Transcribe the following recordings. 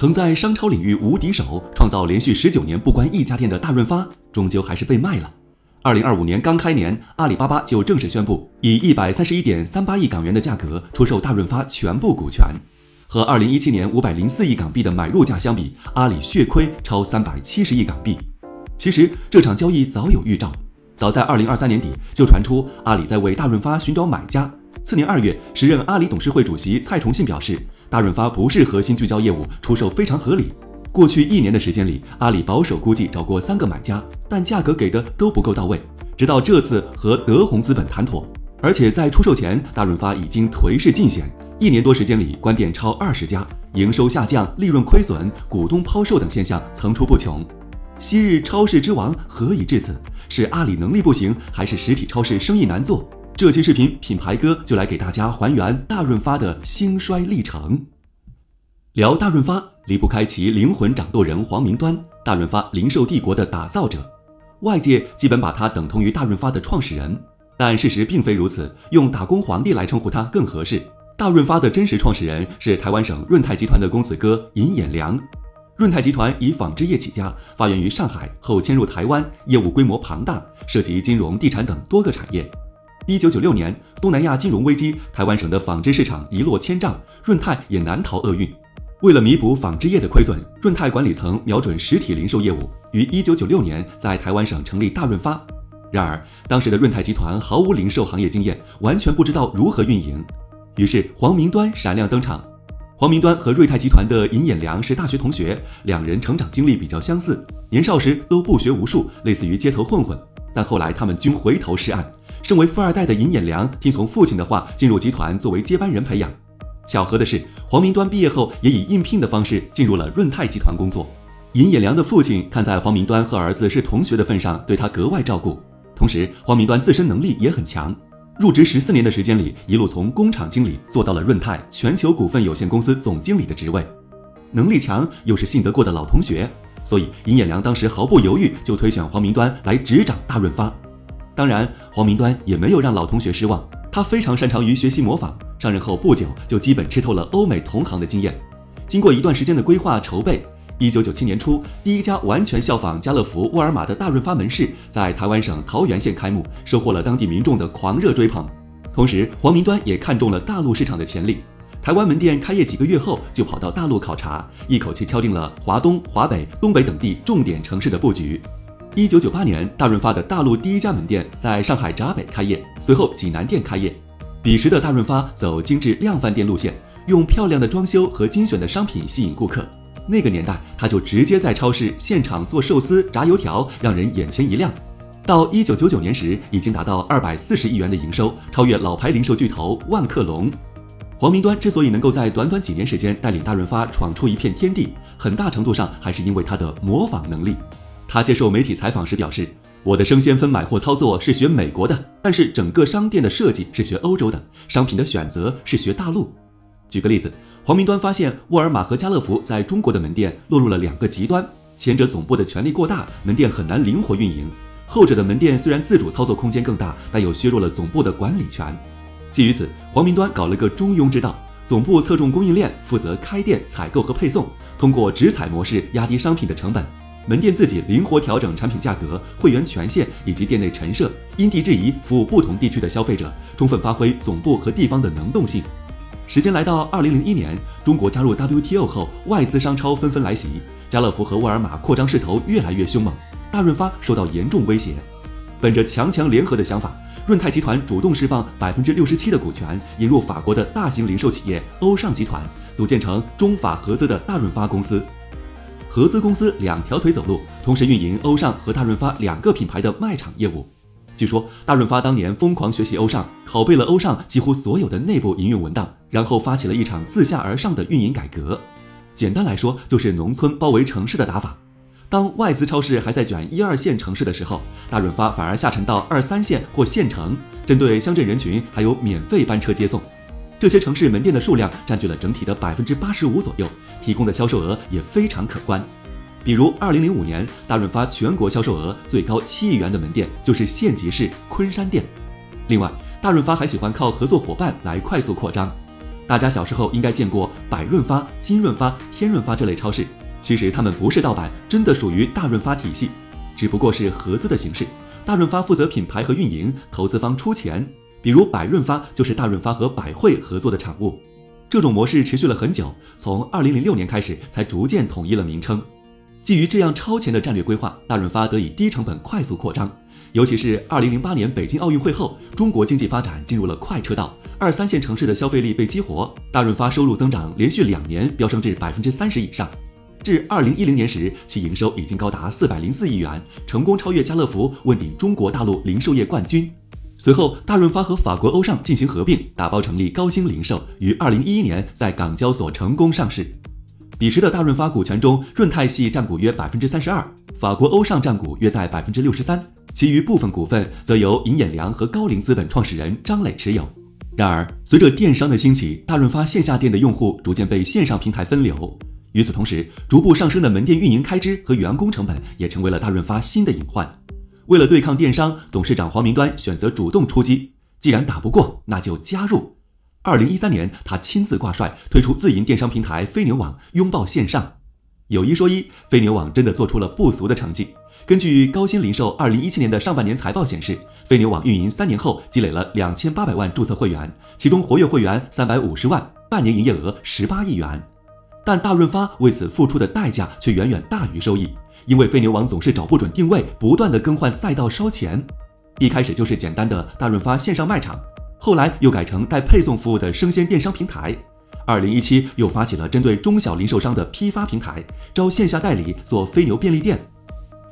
曾在商超领域无敌手，创造连续19年不关一家店的大润发，终究还是被卖了。2025年刚开年，阿里巴巴就正式宣布以131.38亿港元的价格出售大润发全部股权。和2017年504亿港币的买入价相比，阿里血亏超370亿港币。其实这场交易早有预兆，早在2023年底就传出阿里在为大润发寻找买家。次年2月，时任阿里董事会主席蔡崇信表示，大润发不是核心聚焦业务，出售非常合理。过去1年的时间里，阿里保守估计找过3个买家，但价格给的都不够到位。直到这次和德宏资本谈妥，而且在出售前，大润发已经颓势尽显，1年多时间里关店超20家，营收下降、利润亏损、股东抛售等现象层出不穷。昔日超市之王何以至此？是阿里能力不行，还是实体超市生意难做？这期视频品牌哥就来给大家还原大润发的兴衰历程。聊大润发离不开其灵魂掌舵人黄明端，大润发零售帝国的打造者。外界基本把他等同于大润发的创始人，但事实并非如此，用打工皇帝来称呼他更合适。大润发的真实创始人是台湾省润泰集团的公子哥尹衍梁。润泰集团以纺织业起家，发源于上海，后迁入台湾，业务规模庞大，涉及金融、地产等多个产业。1996年，东南亚金融危机，台湾省的纺织市场一落千丈，润泰也难逃厄运。为了弥补纺织业的亏损，润泰管理层瞄准实体零售业务，于1996年在台湾省成立大润发。然而，当时的润泰集团毫无零售行业经验，完全不知道如何运营。于是，黄明端闪亮登场。黄明端和润泰集团的尹衍梁是大学同学，两人成长经历比较相似，年少时都不学无术，类似于街头混混。但后来他们均回头是岸。身为富二代的尹衍梁听从父亲的话，进入集团作为接班人培养。巧合的是，黄明端毕业后也以应聘的方式进入了润泰集团工作。尹衍梁的父亲看在黄明端和儿子是同学的份上，对他格外照顾。同时，黄明端自身能力也很强，入职14年的时间里，一路从工厂经理做到了润泰全球股份有限公司总经理的职位。能力强又是信得过的老同学，所以尹衍梁当时毫不犹豫就推选黄明端来执掌大润发。当然，黄明端也没有让老同学失望，他非常擅长于学习模仿，上任后不久就基本吃透了欧美同行的经验。经过一段时间的规划筹备，1997年初，第一家完全效仿家乐福、沃尔玛的大润发门市在台湾省桃园县开幕，收获了当地民众的狂热追捧。同时，黄明端也看中了大陆市场的潜力，台湾门店开业几个月后就跑到大陆考察，一口气敲定了华东、华北、东北等地重点城市的布局。1998年，大润发的大陆第一家门店在上海闸北开业，随后济南店开业。彼时的大润发走精致量贩店路线，用漂亮的装修和精选的商品吸引顾客。那个年代，他就直接在超市现场做寿司、炸油条，让人眼前一亮。到1999年时，已经达到240亿元的营收，超越老牌零售巨头万客隆。黄明端之所以能够在短短几年时间带领大润发闯出一片天地，很大程度上还是因为他的模仿能力。他接受媒体采访时表示，我的生鲜分买货操作是学美国的，但是整个商店的设计是学欧洲的，商品的选择是学大陆。举个例子，黄明端发现沃尔玛和家乐福在中国的门店落入了2个极端，前者总部的权力过大，门店很难灵活运营；后者的门店虽然自主操作空间更大，但又削弱了总部的管理权。基于此，黄明端搞了个中庸之道，总部侧重供应链，负责开店、采购和配送，通过直采模式压低商品的成本。门店自己灵活调整产品价格、会员权限以及店内陈设，因地制宜服务不同地区的消费者，充分发挥总部和地方的能动性。时间来到2001年，中国加入 WTO 后，外资商超纷纷来袭，家乐福和沃尔玛扩张势头越来越凶猛，大润发受到严重威胁。本着强强联合的想法，润泰集团主动释放67%的股权，引入法国的大型零售企业欧尚集团，组建成中法合资的大润发公司。合资公司2条腿走路，同时运营欧尚和大润发2个品牌的卖场业务。据说大润发当年疯狂学习欧尚，拷贝了欧尚几乎所有的内部营运文档，然后发起了一场自下而上的运营改革。简单来说，就是农村包围城市的打法。当外资超市还在卷1、2线城市的时候，大润发反而下沉到2、3线或县城，针对乡镇人群还有免费班车接送。这些城市门店的数量占据了整体的85%左右，提供的销售额也非常可观。比如2005年，大润发全国销售额最高7亿元的门店就是县级市昆山店。另外，大润发还喜欢靠合作伙伴来快速扩张。大家小时候应该见过百润发、金润发、天润发这类超市，其实它们不是盗版，真的属于大润发体系，只不过是合资的形式。大润发负责品牌和运营，投资方出钱。比如百润发就是大润发和百惠合作的产物。这种模式持续了很久，从2006年开始才逐渐统一了名称。基于这样超前的战略规划，大润发得以低成本快速扩张。尤其是2008年北京奥运会后，中国经济发展进入了快车道，2、3线城市的消费力被激活，大润发收入增长连续2年飙升至30%以上。至2010年时，其营收已经高达404亿元，成功超越家乐福，问鼎中国大陆零售业冠军。随后，大润发和法国欧尚进行合并，打包成立高新零售，于2011年在港交所成功上市。彼时的大润发股权中，润泰系占股约32%，法国欧尚占股约在63%，其余部分股份则由尹衍梁和高瓴资本创始人张磊持有。然而，随着电商的兴起，大润发线下店的用户逐渐被线上平台分流。与此同时，逐步上升的门店运营开支和员工成本也成为了大润发新的隐患。为了对抗电商，董事长黄明端选择主动出击，既然打不过，那就加入。2013年，他亲自挂帅推出自营电商平台飞牛网，拥抱线上。有一说一，飞牛网真的做出了不俗的成绩。根据高新零售2017年的上半年财报显示，飞牛网运营3年后积累了2800万注册会员，其中活跃会员350万，半年营业额18亿元。但大润发为此付出的代价却远远大于收益，因为飞牛网总是找不准定位，不断的更换赛道烧钱。一开始就是简单的大润发线上卖场，后来又改成带配送服务的生鲜电商平台。2017又发起了针对中小零售商的批发平台，招线下代理做飞牛便利店。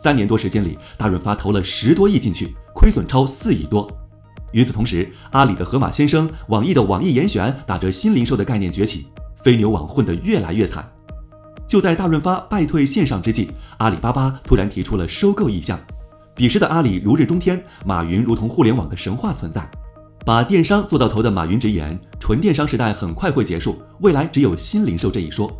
3年多时间里，大润发投了10多亿进去，亏损超4亿多。与此同时，阿里的盒马鲜生、网易的网易严选打着新零售的概念崛起，飞牛网混得越来越惨。就在大润发败退线上之际，阿里巴巴突然提出了收购意向。彼时的阿里如日中天，马云如同互联网的神话存在。把电商做到头的马云直言，纯电商时代很快会结束，未来只有新零售这一说。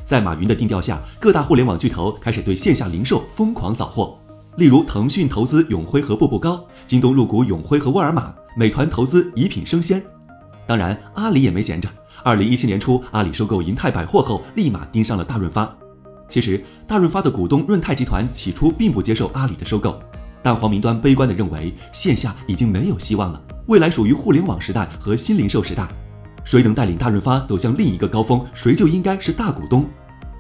在马云的定调下，各大互联网巨头开始对线下零售疯狂扫货。例如腾讯投资永辉和步步高，京东入股永辉和沃尔玛，美团投资宜品生鲜。当然，阿里也没闲着。2017年初，阿里收购银泰百货后，立马盯上了大润发。其实，大润发的股东润泰集团起初并不接受阿里的收购，但黄明端悲观地认为，线下已经没有希望了，未来属于互联网时代和新零售时代。谁能带领大润发走向另一个高峰，谁就应该是大股东。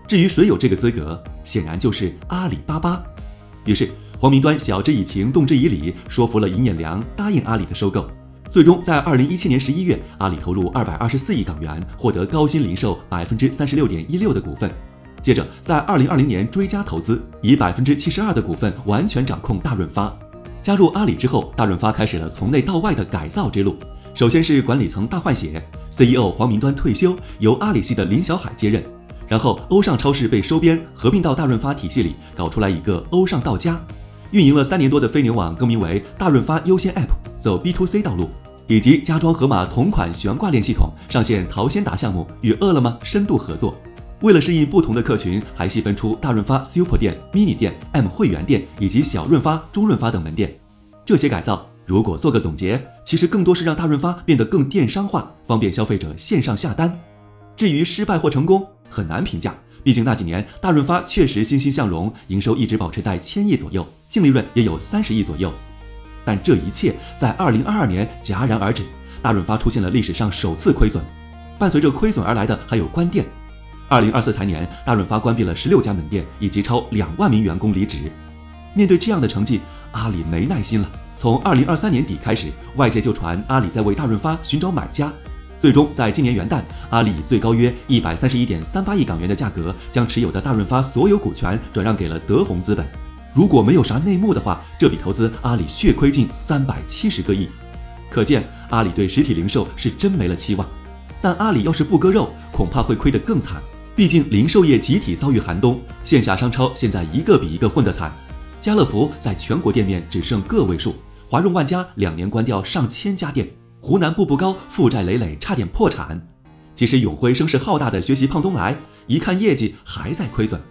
至于谁有这个资格，显然就是阿里巴巴。于是，黄明端晓之以情，动之以理，说服了尹衍梁答应阿里的收购。最终在2017年11月，阿里投入224亿港元，获得高新零售36.16%的股份。接着在2020年追加投资，以72%的股份完全掌控大润发。加入阿里之后，大润发开始了从内到外的改造之路。首先是管理层大换血， CEO 黄明端退休，由阿里系的林小海接任。然后欧尚超市被收编，合并到大润发体系里，搞出来一个欧尚到家。运营了3年多的飞牛网更名为大润发优先 App， 走 B2C 道路，以及加装盒马同款悬挂链系统，上线淘鲜达项目，与饿了么深度合作。为了适应不同的客群，还细分出大润发 Super 店、Mini 店、M 会员店以及小润发、中润发等门店。这些改造如果做个总结，其实更多是让大润发变得更电商化，方便消费者线上下单。至于失败或成功，很难评价，毕竟那几年大润发确实欣欣向荣，营收一直保持在1000亿左右，净利润也有30亿左右。但这一切在2022年戛然而止，大润发出现了历史上首次亏损，伴随着亏损而来的还有关店。2024财年，大润发关闭了16家门店，以及超2万名员工离职。面对这样的成绩，阿里没耐心了。从2023年底开始，外界就传阿里在为大润发寻找买家。最终在今年元旦，阿里以最高约131.38亿港元的价格，将持有的大润发所有股权转让给了德宏资本。如果没有啥内幕的话，这笔投资阿里血亏近370个亿。可见阿里对实体零售是真没了期望。但阿里要是不割肉，恐怕会亏得更惨。毕竟零售业集体遭遇寒冬，线下商超现在一个比一个混得惨。家乐福在全国店面只剩个位数，华润万家2年关掉上千家店，湖南步步高负债累累，差点破产。即使永辉声势浩大的学习胖东来，一看业绩还在亏损。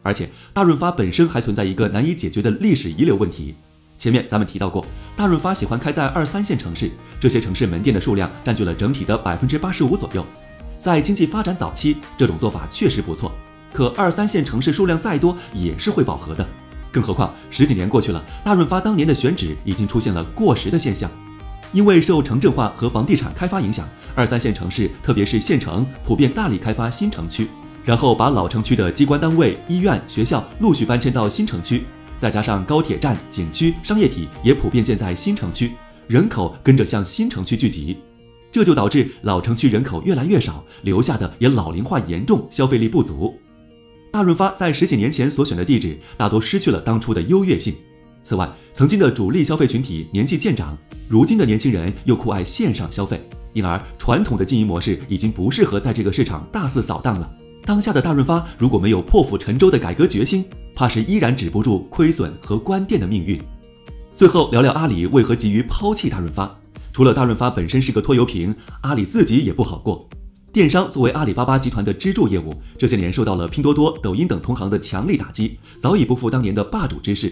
而且大润发本身还存在一个难以解决的历史遗留问题。前面咱们提到过，大润发喜欢开在2、3线城市，这些城市门店的数量占据了整体的85%左右。在经济发展早期，这种做法确实不错，可2、3线城市数量再多也是会饱和的。更何况10几年过去了，大润发当年的选址已经出现了过时的现象。因为受城镇化和房地产开发影响，2、3线城市特别是县城普遍大力开发新城区，然后把老城区的机关单位、医院、学校陆续搬迁到新城区，再加上高铁站、景区、商业体也普遍建在新城区，人口跟着向新城区聚集，这就导致老城区人口越来越少，留下的也老龄化严重，消费力不足。大润发在10几年前所选的地址大多失去了当初的优越性。此外，曾经的主力消费群体年纪渐长，如今的年轻人又酷爱线上消费，因而传统的经营模式已经不适合在这个市场大肆扫荡了。当下的大润发如果没有破釜沉舟的改革决心，怕是依然止不住亏损和关店的命运。最后聊聊阿里为何急于抛弃大润发。除了大润发本身是个拖油瓶，阿里自己也不好过。电商作为阿里巴巴集团的支柱业务，这些年受到了拼多多、抖音等同行的强力打击，早已不复当年的霸主之势。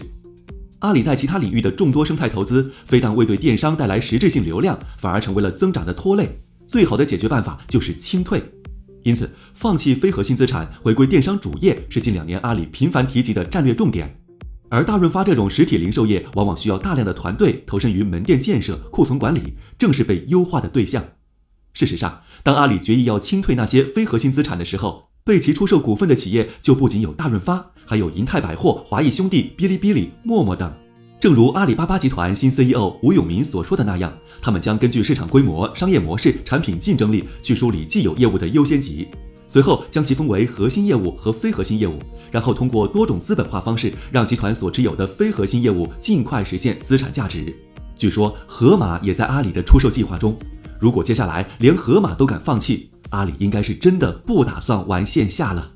阿里在其他领域的众多生态投资，非但未对电商带来实质性流量，反而成为了增长的拖累。最好的解决办法就是清退。因此，放弃非核心资产，回归电商主业是近2年阿里频繁提及的战略重点。而大润发这种实体零售业，往往需要大量的团队投身于门店建设、库存管理，正是被优化的对象。事实上，当阿里决意要清退那些非核心资产的时候，被其出售股份的企业就不仅有大润发，还有银泰百货、华谊兄弟、哔哩哔哩、陌陌等。正如阿里巴巴集团新 CEO 吴永明所说的那样，他们将根据市场规模、商业模式、产品竞争力去梳理既有业务的优先级，随后将其分为核心业务和非核心业务，然后通过多种资本化方式，让集团所持有的非核心业务尽快实现资产价值。据说盒马也在阿里的出售计划中，如果接下来连盒马都敢放弃，阿里应该是真的不打算玩线下了。